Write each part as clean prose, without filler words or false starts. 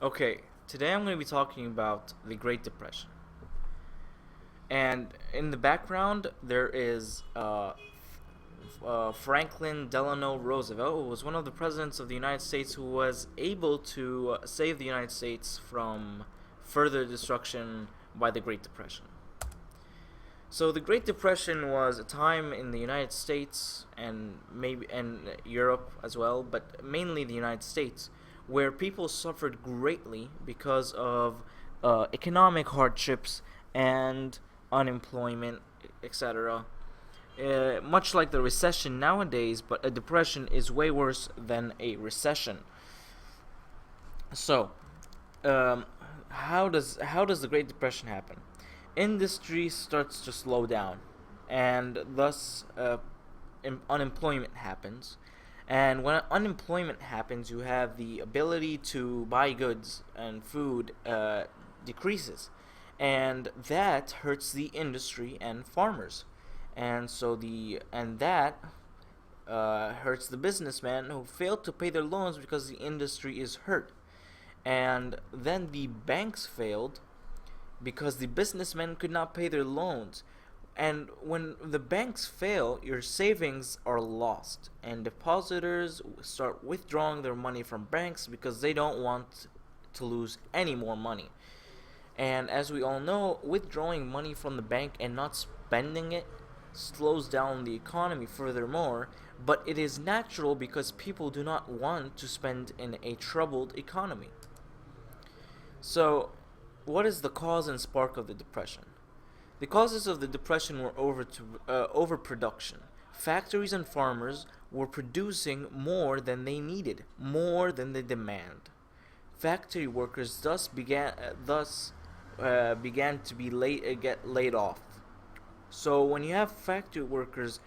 Okay, today I'm going to be talking about the Great Depression. And in the background, there is Franklin Delano Roosevelt, who was one of the presidents of the United States who was able to save the United States from further destruction by the Great Depression. So the Great Depression was a time in the United States and maybe Europe as well, but mainly the United States, where people suffered greatly because of economic hardships and unemployment, etc. Much like the recession nowadays, but a depression is way worse than a recession. So, um, how does the Great Depression happen? Industry starts to slow down, and thus unemployment happens. And when unemployment happens, you have the ability to buy goods and food decreases, and that hurts the industry and farmers, and that hurts the businessmen who failed to pay their loans because the industry is hurt, and then the banks failed because the businessmen could not pay their loans. And when the banks fail, your savings are lost, and depositors start withdrawing their money from banks because they don't want to lose any more money. And as we all know, withdrawing money from the bank and not spending it slows down the economy furthermore, but it is natural because people do not want to spend in a troubled economy. So, what is the cause and spark of the depression? The causes of the depression were overproduction. Factories and farmers were producing more than they needed, more than the demand. Factory workers began to get laid off. So when you have factory workers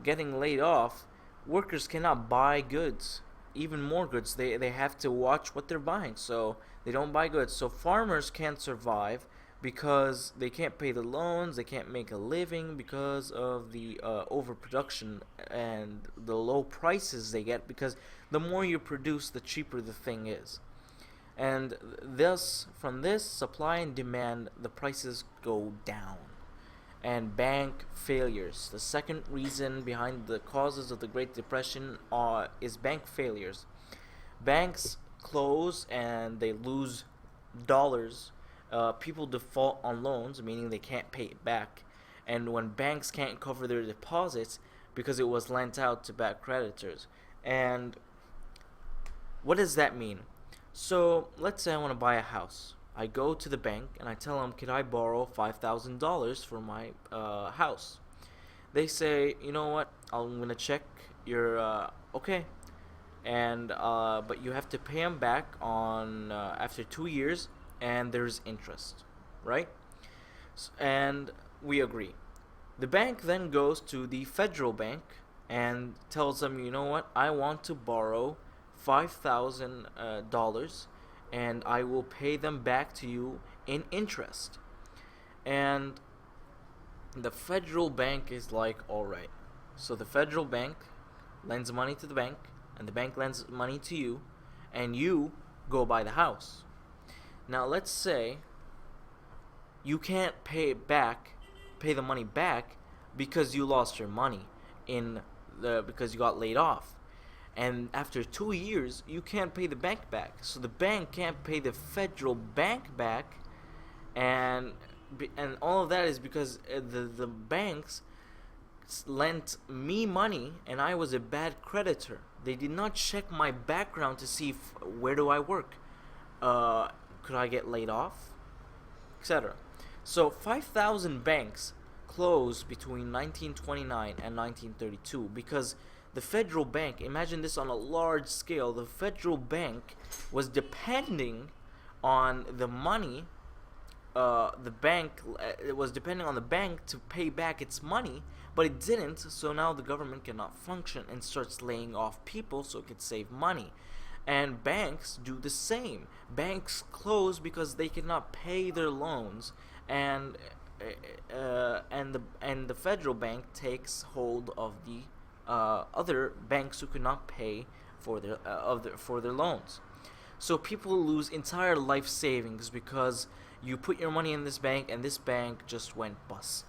getting laid off, workers cannot buy goods, even more goods. They have to watch what they're buying, so they don't buy goods. So farmers can't survive because they can't pay the loans, they can't make a living because of the overproduction and the low prices they get, because the more you produce, the cheaper the thing is. And thus, from this supply and demand, the prices go down. And bank failures. The second reason behind the causes of the Great Depression is bank failures. Banks close and they lose dollars. People default on loans, meaning they can't pay it back. And when banks can't cover their deposits because it was lent out to bad creditors. And what does that mean? So let's say I want to buy a house. I go to the bank and I tell them, could I borrow $5,000 for my house? They say, you know what? I'm gonna check your okay, and but you have to pay them back on after 2 years, and there's interest, right? And we agree. The bank then goes to the federal bank and tells them, you know what? I want to borrow $5,000, and I will pay them back to you in interest. And the federal bank is like, all right. So the federal bank lends money to the bank, and the bank lends money to you, and you go buy the house. Now let's say you can't pay the money back because you lost your money because you got laid off. And after 2 years, you can't pay the bank back. So the bank can't pay the federal bank back, and all of that is because the banks lent me money, and I was a bad creditor. They did not check my background to see where do I work, could I get laid off, etc. So 5,000 banks closed between 1929 and 1932 because the federal bank, imagine this on a large scale, the federal bank was depending on the money, it was depending on the bank to pay back its money, but it didn't, so now the government cannot function and starts laying off people so it could save money. And banks do the same. Banks close because they cannot pay their loans, and the federal bank takes hold of the other banks who could not pay for their loans. So people lose entire life savings because you put your money in this bank and this bank just went bust.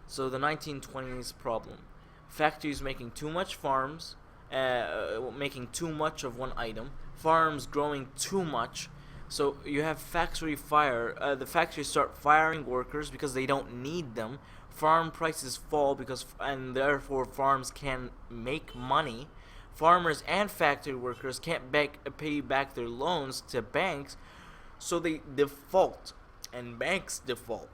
So the 1920s problem. Factories making too much farms, making too much of one item. Farms growing too much. So you have factory fire. The factories start firing workers because they don't need them. Farm prices fall and therefore farms can make money. Farmers and factory workers can't pay back their loans to banks, so they default, and banks default.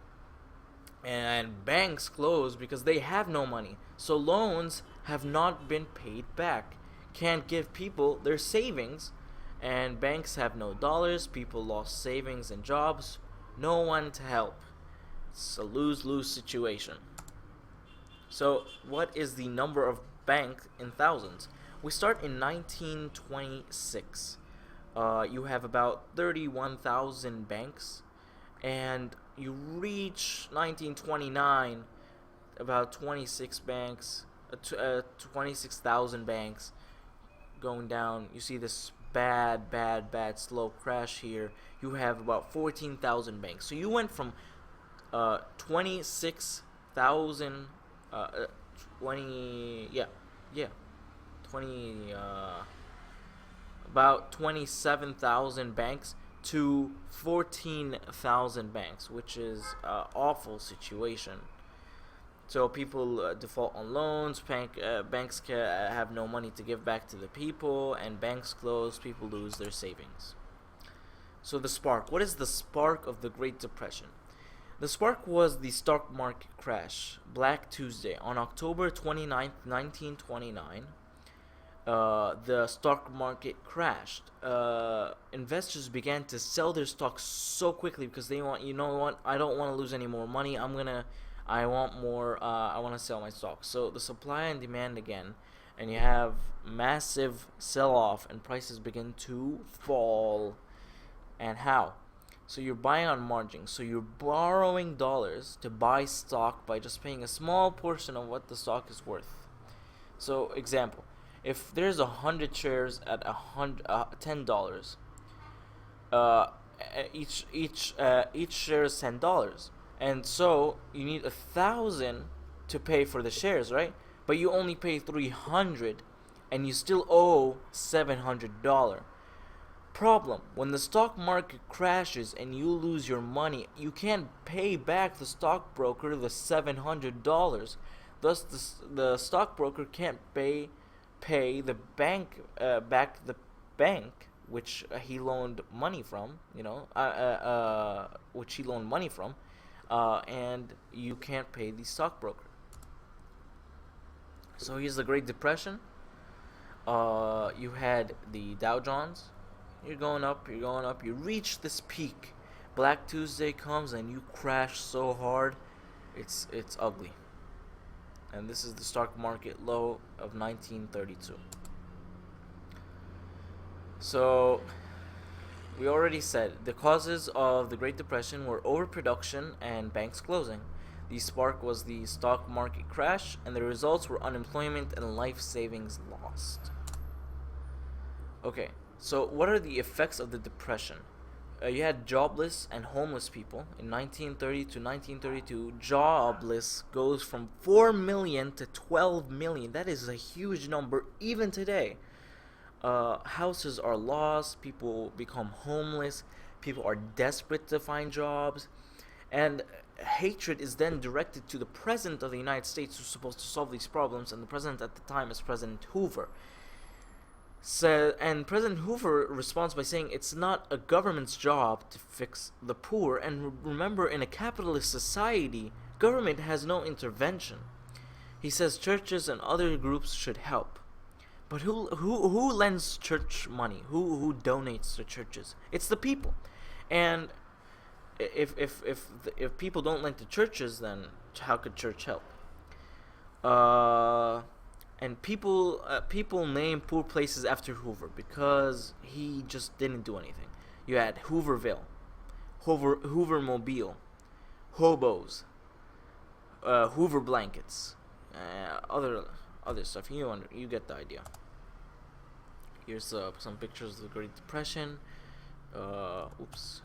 And banks close because they have no money. So loans have not been paid back. Can't give people their savings, and banks have no dollars. People lost savings and jobs. No one to help. It's a lose-lose situation. So, what is the number of banks in thousands? We start in 1926. You have about 31,000 banks, and you reach 1929, about 26 banks, 26,000 banks going down. You see this bad slow crash here. You have about 14,000 banks. So you went from 26,000, about 27,000 banks to 14,000 banks, which is an awful situation. So people default on loans, banks have no money to give back to the people, and banks close, people lose their savings. So the spark. What is the spark of the Great Depression? The spark was the stock market crash, Black Tuesday, on October 29th, 1929. The stock market crashed. Investors began to sell their stocks so quickly because they want, you know what, I don't want to lose any more money. I want more. I want to sell my stocks. So the supply and demand again, and you have massive sell-off, and prices begin to fall. And how? So you're buying on margin. So you're borrowing dollars to buy stock by just paying a small portion of what the stock is worth. So example, if there's 100 shares at $10, each share is $10, and so you need 1,000 to pay for the shares, right? But you only pay 300, and you still owe $700. Problem: when the stock market crashes and you lose your money, you can't pay back the stockbroker the $700. Thus, the stockbroker can't pay the bank back the bank which he loaned money from. And you can't pay the stockbroker. So here's the Great Depression. You had the Dow Jones. You're going up, you reach this peak. Black Tuesday comes and you crash so hard, it's ugly. And this is the stock market low of 1932. So, we already said the causes of the Great Depression were overproduction and banks closing. The spark was the stock market crash, and the results were unemployment and life savings lost. Okay. So what are the effects of the Depression? You had jobless and homeless people. In 1930 to 1932, jobless goes from 4 million to 12 million. That is a huge number even today. Houses are lost. People become homeless. People are desperate to find jobs. And hatred is then directed to the President of the United States, who's supposed to solve these problems. And the President at the time is President Hoover. And President Hoover responds by saying it's not a government's job to fix the poor. And remember, in a capitalist society, government has no intervention. He says churches and other groups should help. But who lends church money? Who donates to churches? It's the people. And if people don't lend to churches, then how could church help? And people name poor places after Hoover because he just didn't do anything. You had Hooverville, Hoovermobile, Hobos, Hoover blankets, other stuff. You get the idea. Here's some pictures of the Great Depression. Oops.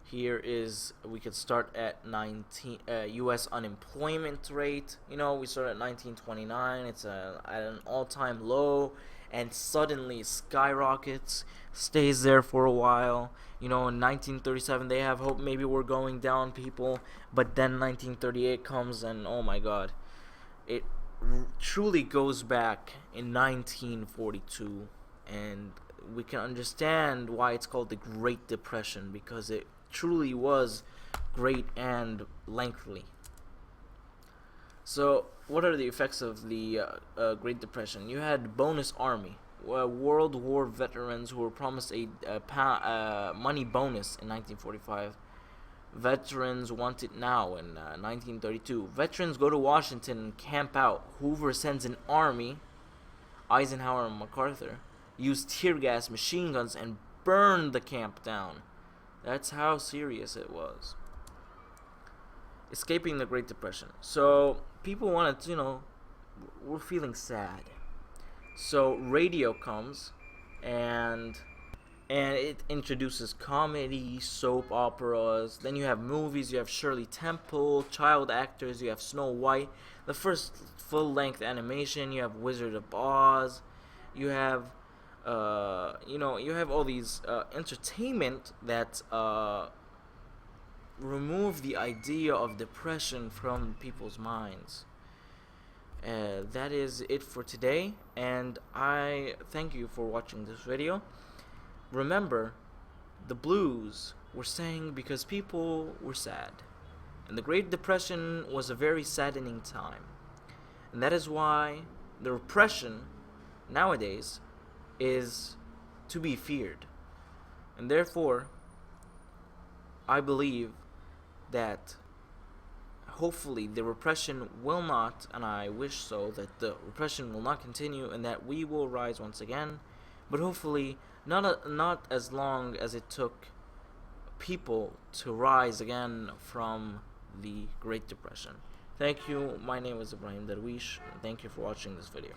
Here is, we could start at U.S. unemployment rate. You know, we start at 1929. It's at an all-time low, and suddenly skyrockets, stays there for a while. You know, in 1937 they have hope maybe we're going down, people, but then 1938 comes, and oh my God, it truly goes back in 1942, and we can understand why it's called the Great Depression, because it truly was great and lengthy. So, what are the effects of the Great Depression? You had bonus army, World War veterans who were promised a money bonus in 1945. Veterans want it now in 1932. Veterans go to Washington and camp out. Hoover sends an army. Eisenhower and MacArthur used tear gas, machine guns, and burned the camp down. That's how serious it was. Escaping the Great Depression. So people wanted to, we're feeling sad. So radio comes, and it introduces comedy, soap operas. Then you have movies. You have Shirley Temple, child actors. You have Snow White, the first full-length animation. You have Wizard of Oz. You have you have all these entertainment that remove the idea of depression from people's minds. That is it for today, and I thank you for watching this video. Remember, the blues were sang because people were sad, and the Great Depression was a very saddening time, and that is why the repression nowadays is to be feared. And therefore, I believe that hopefully the repression will not, and I wish so, that the repression will not continue and that we will rise once again, but hopefully not as long as it took people to rise again from the Great Depression. Thank you. My name is Ibrahim Darwish, and thank you for watching this video.